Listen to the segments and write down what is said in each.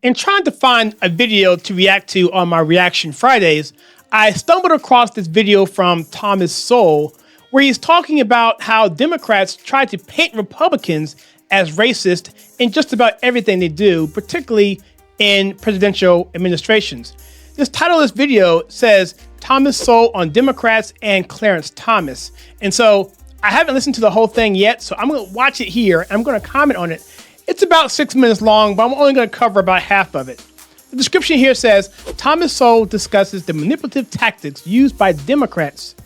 In trying to find a video to react to on my Reaction Fridays, I stumbled across this video from Thomas Sowell, where he's talking about how Democrats try to paint Republicans as racist in just about everything they do, particularly in presidential administrations. This title of this video says Thomas Sowell on Democrats and Clarence Thomas. And so I haven't listened to the whole thing yet, so I'm going to watch it here. And I'm going to comment on it. It's about 6 minutes long, but I'm only going to cover about half of it. The description here says, Thomas Sowell discusses the manipulative tactics used by Democrats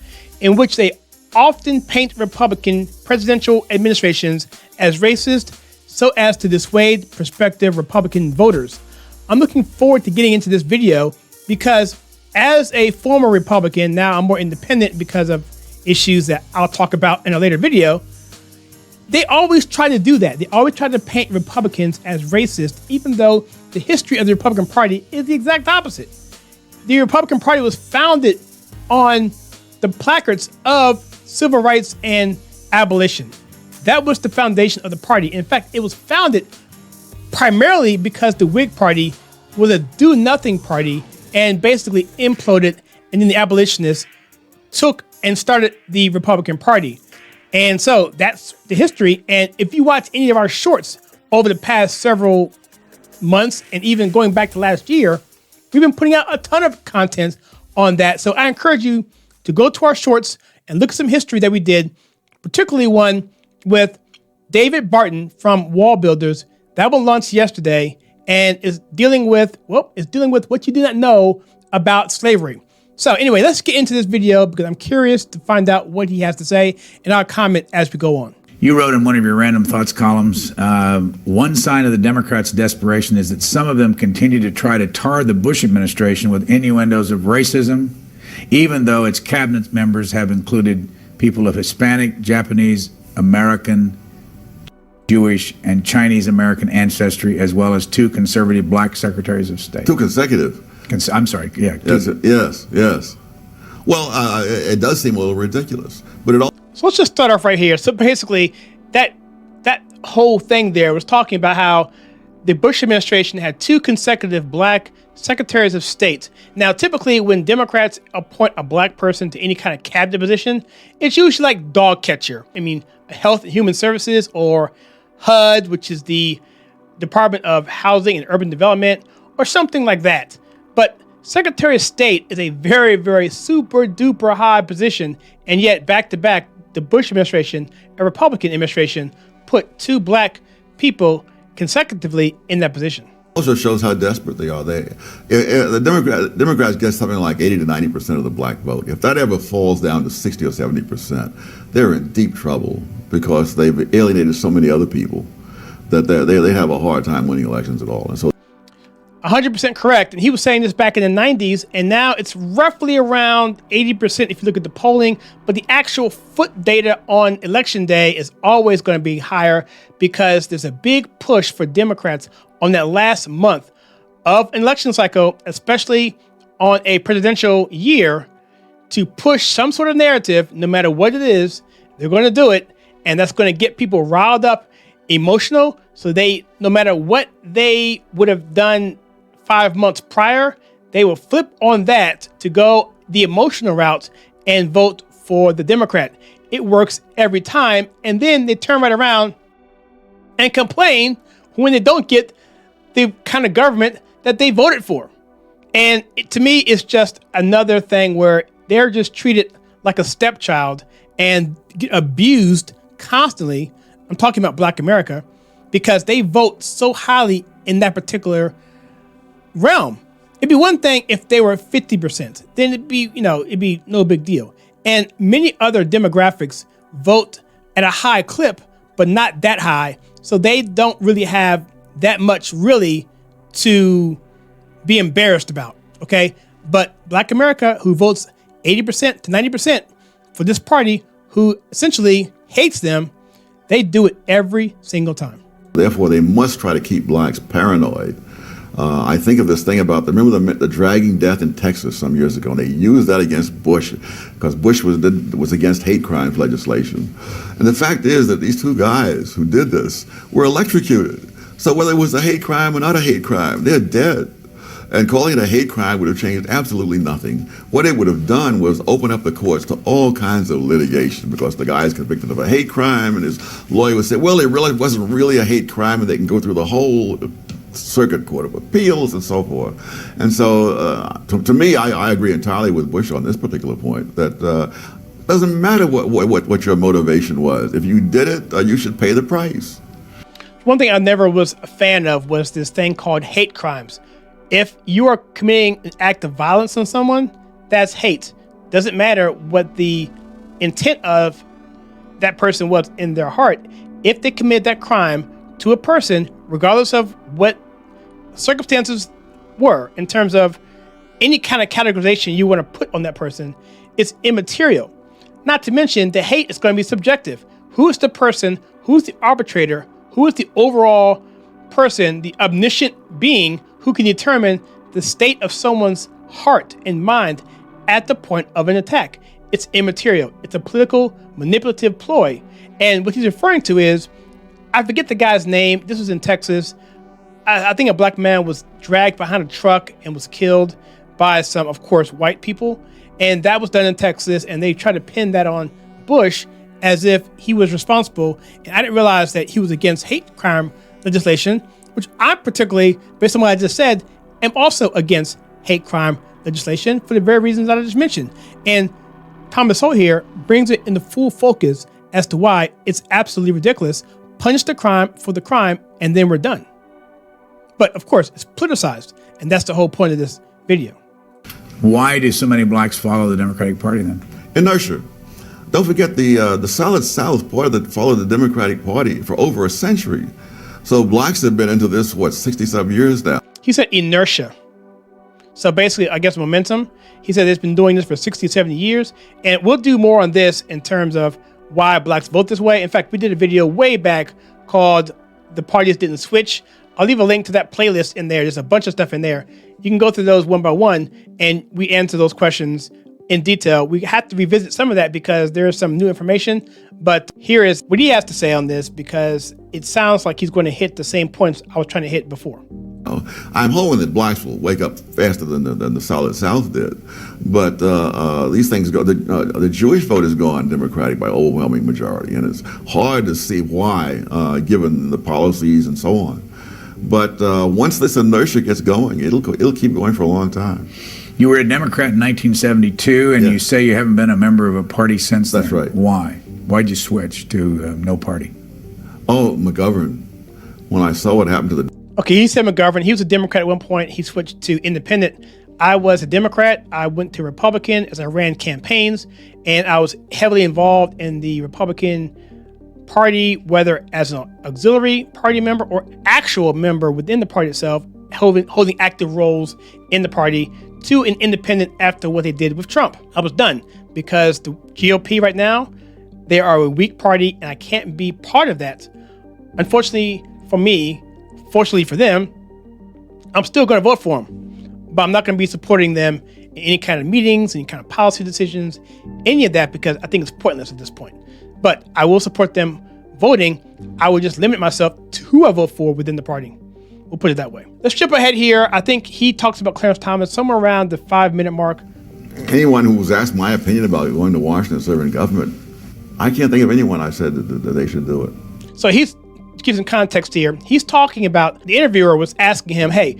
in which they often paint Republican presidential administrations as racist so as to dissuade prospective Republican voters. I'm looking forward to getting into this video because as a former Republican, now I'm more independent because of issues that I'll talk about in a later video. They always try to do that. They always try to paint Republicans as racist, even though the history of the Republican Party is the exact opposite. The Republican Party was founded on the placards of civil rights and abolition. That was the foundation of the party. In fact, it was founded primarily because the Whig Party was a do-nothing party and basically imploded, and then the abolitionists took and started the Republican Party. And so that's the history. And if you watch any of our shorts over the past several months and even going back to last year, we've been putting out a ton of content on that. So I encourage you to go to our shorts and look at some history that we did, particularly one with David Barton from Wall Builders. That one launched yesterday and is dealing with what you do not know about slavery. So anyway, let's get into this video because I'm curious to find out what he has to say, and I'll comment as we go on. You wrote in one of your Random Thoughts columns, one sign of the Democrats' desperation is that some of them continue to try to tar the Bush administration with innuendos of racism, even though its cabinet members have included people of Hispanic, Japanese, American, Jewish, and Chinese American ancestry, as well as 2 conservative black secretaries of state. 2 consecutive. I'm sorry, yeah. Yes. Well, it does seem a little ridiculous, but it all. So let's just start off right here. So basically, that whole thing there was talking about how the Bush administration had 2 consecutive black secretaries of state. Now, typically, when Democrats appoint a black person to any kind of cabinet position, it's usually like dog catcher. I mean, Health and Human Services, or HUD, which is the Department of Housing and Urban Development, or something like that. But Secretary of State is a very, very super duper high position. And yet back to back, the Bush administration, a Republican administration, put 2 black people consecutively in that position. Also shows how desperate they are. The Democrats get something like 80 to 90% of the black vote. If that ever falls down to 60 or 70%, they're in deep trouble because they've alienated so many other people that they have a hard time winning elections at all. And so 100% correct. And he was saying this back in the 90s, and now it's roughly around 80% if you look at the polling. But the actual foot data on election day is always going to be higher because there's a big push for Democrats on that last month of an election cycle, especially on a presidential year, to push some sort of narrative, no matter what it is. They're going to do it, and that's going to get people riled up, emotional, so they, no matter what they would have done 5 months prior, they will flip on that to go the emotional route and vote for the Democrat. It works every time. And then they turn right around and complain when they don't get the kind of government that they voted for. And to me, it's just another thing where they're just treated like a stepchild and get abused constantly. I'm talking about Black America because they vote so highly in that particular realm. It'd be one thing if they were 50%, then it'd be no big deal. And many other demographics vote at a high clip, but not that high. So they don't really have that much really to be embarrassed about. Okay. But Black America, who votes 80% to 90% for this party, who essentially hates them, they do it every single time. Therefore, they must try to keep blacks paranoid. I think of this thing about, remember the dragging death in Texas some years ago, and they used that against Bush because Bush was against hate crimes legislation. And the fact is that these 2 guys who did this were electrocuted. So whether it was a hate crime or not a hate crime, they're dead. And calling it a hate crime would have changed absolutely nothing. What it would have done was open up the courts to all kinds of litigation, because the guy is convicted of a hate crime and his lawyer would say, well, it really wasn't really a hate crime, and they can go through the whole Circuit Court of Appeals and so forth. And so to me, I agree entirely with Bush on this particular point, that doesn't matter what your motivation was. If you did it, you should pay the price. One thing I never was a fan of was this thing called hate crimes. If you are committing an act of violence on someone, that's hate. Doesn't matter what the intent of that person was in their heart. If they commit that crime to a person, regardless of what circumstances were, in terms of any kind of categorization you want to put on that person, it's immaterial. Not to mention, the hate is going to be subjective. Who is the person? Who's the arbitrator? Who is the overall person, the omniscient being who can determine the state of someone's heart and mind at the point of an attack? It's immaterial. It's a political, manipulative ploy. And what he's referring to is, I forget the guy's name. This was in Texas. I think a black man was dragged behind a truck and was killed by some, of course, white people. And that was done in Texas. And they tried to pin that on Bush as if he was responsible. And I didn't realize that he was against hate crime legislation, which I particularly, based on what I just said, am also against hate crime legislation for the very reasons that I just mentioned. And Thomas Sowell here brings it into full focus as to why it's absolutely ridiculous. Punish the crime for the crime, and then we're done. But of course, it's politicized, and that's the whole point of this video. Why do so many blacks follow the Democratic Party then? Inertia. Don't forget the Solid South party that followed the Democratic Party for over a century. So blacks have been into this, 60-some years now. He said inertia. So basically, I guess momentum. He said it's been doing this for 60, 70 years. And we'll do more on this in terms of why blacks vote this way. In fact, we did a video way back called The Parties Didn't Switch. I'll leave a link to that playlist in there. There's a bunch of stuff in there. You can go through those one by one, and we answer those questions in detail. We have to revisit some of that because there is some new information. But here is what he has to say on this, because it sounds like he's going to hit the same points I was trying to hit before. I'm hoping that blacks will wake up faster than the Solid South did. But these things go. The Jewish vote has gone Democratic by overwhelming majority, and it's hard to see why, given the policies and so on. But once this inertia gets going, it'll keep going for a long time. You were a Democrat in 1972, and Yeah. you say you haven't been a member of a party since then. That's right. Why? Why'd you switch to no party? Oh, McGovern. When I saw what happened to the Okay, he said McGovern. He was a Democrat at one point. He switched to independent. I was a Democrat. I went to Republican as I ran campaigns, and I was heavily involved in the Republican Party, whether as an auxiliary party member or actual member within the party itself, holding active roles in the party, to an independent after what they did with Trump. I was done because the GOP right now, they are a weak party, and I can't be part of that. Unfortunately for me, fortunately for them, I'm still going to vote for them, but I'm not going to be supporting them in any kind of meetings, any kind of policy decisions, any of that, because I think it's pointless at this point. But I will support them voting. I will just limit myself to who I vote for within the party. We'll put it that way. Let's jump ahead here. I think he talks about Clarence Thomas somewhere around the 5-minute mark. anyone who was asked my opinion about going to Washington and serving government, I can't think of anyone I said that they should do it. So he's, to give some context here, he's talking about, the interviewer was asking him, hey,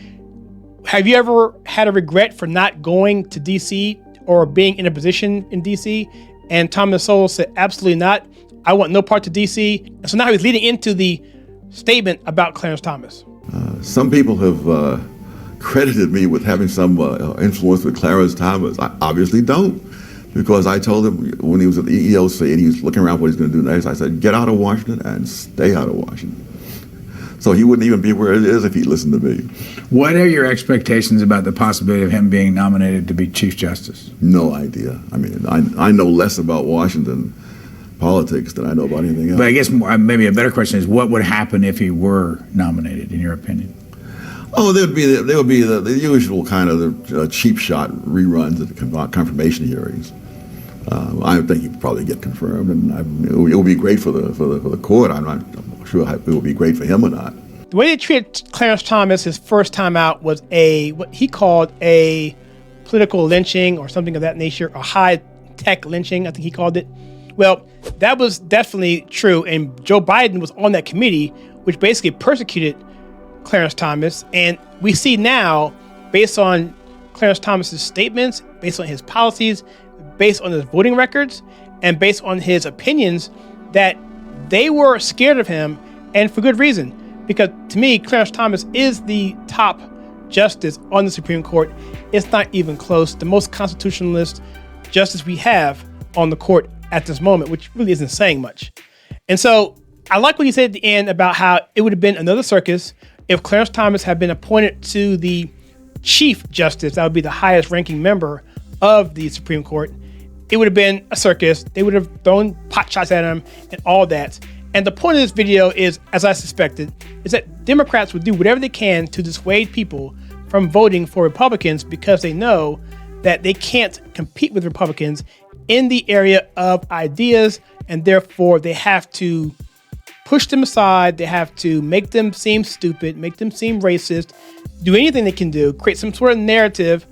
have you ever had a regret for not going to D.C. or being in a position in D.C.? And Thomas Sowell said, absolutely not. I want no part to D.C. And so now he's leading into the statement about Clarence Thomas. Some people have credited me with having some influence with Clarence Thomas. I obviously don't, because I told him when he was at the EEOC and he was looking around what he's going to do next, I said, get out of Washington and stay out of Washington. So he wouldn't even be where it is if he listened to me. What are your expectations about the possibility of him being nominated to be Chief Justice? No idea. I mean, I know less about Washington politics than I know about anything else. But I guess maybe a better question is, what would happen if he were nominated, in your opinion? Oh, there would be the usual kind of cheap shot reruns at the confirmation hearings. I think he'd probably get confirmed, and it would be great for the court. I'm not sure it would be great for him or not. The way they treated Clarence Thomas his first time out was what he called a political lynching or something of that nature, a high-tech lynching, I think he called it. Well, that was definitely true, and Joe Biden was on that committee, which basically persecuted Clarence Thomas. And we see now, based on Clarence Thomas's statements, based on his policies, based on his voting records, and based on his opinions, that they were scared of him, and for good reason. Because to me, Clarence Thomas is the top justice on the Supreme Court. It's not even close. The most constitutionalist justice we have on the court at this moment, which really isn't saying much. And so I like what he said at the end about how it would have been another circus if Clarence Thomas had been appointed to the Chief Justice. That would be the highest ranking member of the Supreme Court. It would have been a circus. They would have thrown pot shots at him and all that. And the point of this video is, as I suspected, is that Democrats would do whatever they can to dissuade people from voting for Republicans because they know that they can't compete with Republicans in the area of ideas, and therefore they have to push them aside. They have to make them seem stupid, make them seem racist, do anything they can do, create some sort of narrative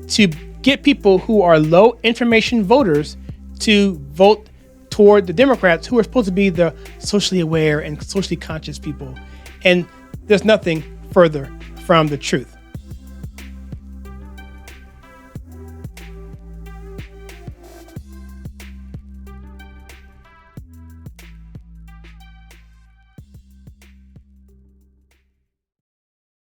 to get people who are low information voters to vote toward the Democrats, who are supposed to be the socially aware and socially conscious people. And there's nothing further from the truth.